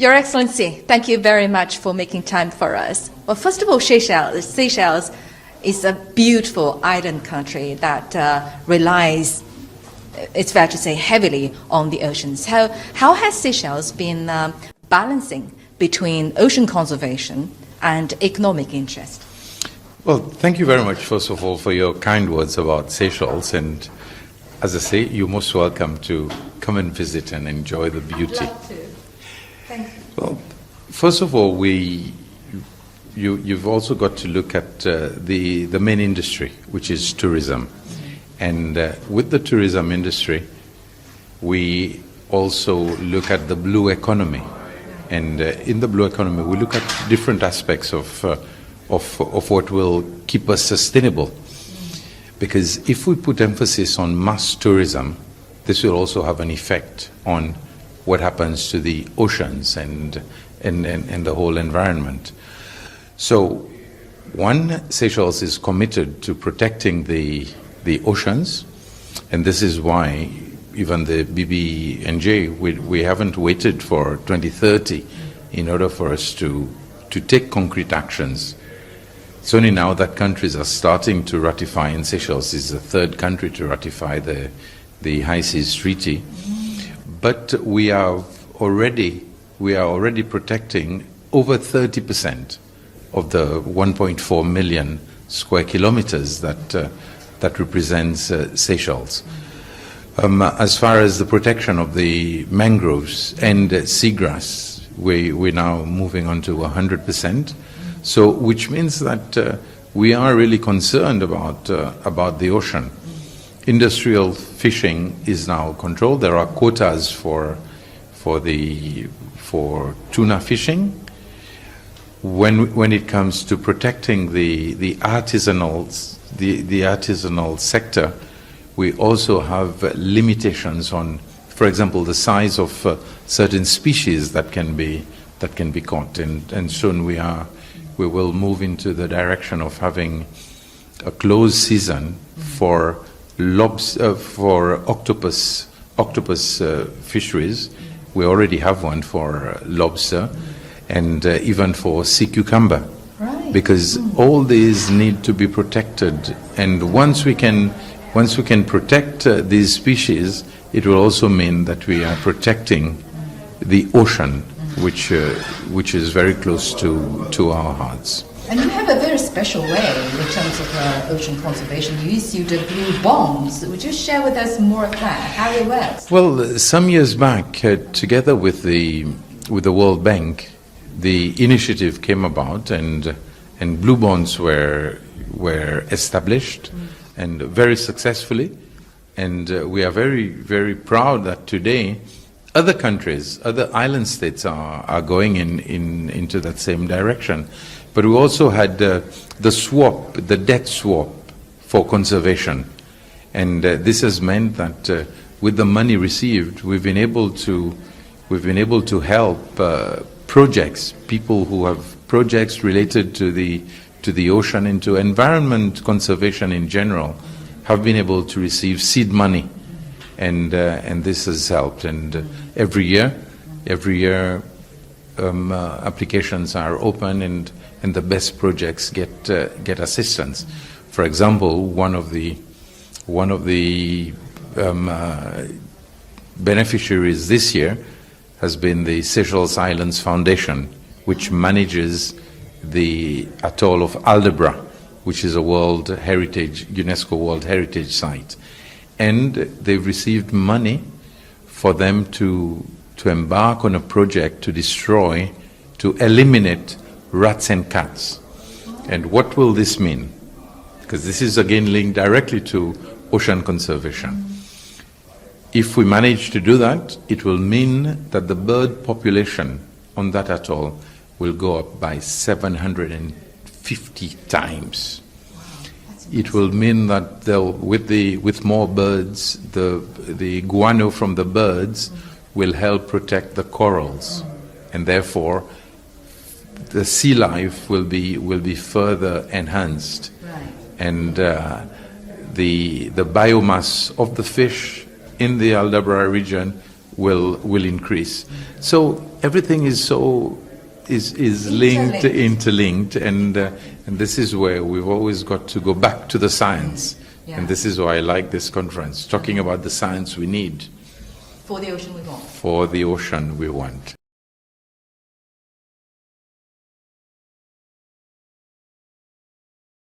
Your Excellency, thank you very much for making time for us. Well, first of all, Seychelles is a beautiful island country that relies, it's fair to say, heavily on the oceans. How has Seychelles been balancing between ocean conservation and economic interest? Well, thank you very much, first of all, for your kind words about Seychelles. And as I say, you're most welcome to come and visit and enjoy the beauty. I'd love to. Thank you. Well, first of all, you've also got to look at the main industry, which is tourism. And with the tourism industry, we also look at the blue economy. And in the blue economy, we look at different aspects of what will keep us sustainable. Because if we put emphasis on mass tourism, this will also have an effect on what happens to the oceans and the whole environment. So, one, Seychelles is committed to protecting the oceans, and this is why even the BB&J, we haven't waited for 2030 in order for us to take concrete actions. It's only now that countries are starting to ratify, and Seychelles is the third country to ratify the High Seas Treaty. But we are already protecting over 30% of the 1.4 million square kilometers that represents Seychelles. As far as the protection of the mangroves and seagrass, we're now moving on to 100%. So, which means that we are really concerned about the ocean. Industrial fishing is now controlled. There are quotas for tuna fishing. When it comes to protecting the artisanal sector, we also have limitations on, for example, the size of certain species that can be caught. And soon we will move into the direction of having a closed season for octopus fisheries. We already have one for lobster, and even for sea cucumber. Right. Because all these need to be protected, and once we can protect these species, it will also mean that we are protecting the ocean, which is very close to our hearts. And you have a very special way in terms of ocean conservation. You issued the blue bonds. Would you share with us more of that, how it works? Well, some years back, together with the World Bank, the initiative came about, and blue bonds were established, and very successfully. And we are very, very proud that today other countries, other island states are going into that same direction. But we also had the debt swap for conservation. And this has meant that with the money received, we've been able to help projects, people who have projects related to the ocean and to environment conservation in general, have been able to receive seed money. And this has helped. And every year, applications are open, and the best projects get assistance. For example, one of the beneficiaries this year has been the Seychelles Islands Foundation, which manages the atoll of Aldabra, which is a UNESCO World Heritage Site. And they've received money for them to embark on a project to eliminate rats and cats. And what will this mean? Because this is again linked directly to ocean conservation. If we manage to do that, it will mean that the bird population on that atoll will go up by 750 times. It will mean that with more birds, the guano from the birds will help protect the corals, and therefore the sea life will be further enhanced. Right. And the biomass of the fish in the Aldabra region will increase. So everything is so is linked, interlinked, and this is where we've always got to go back to the science. Yeah. And this is why I like this conference, talking about the science we need For the ocean we want. for the ocean we want.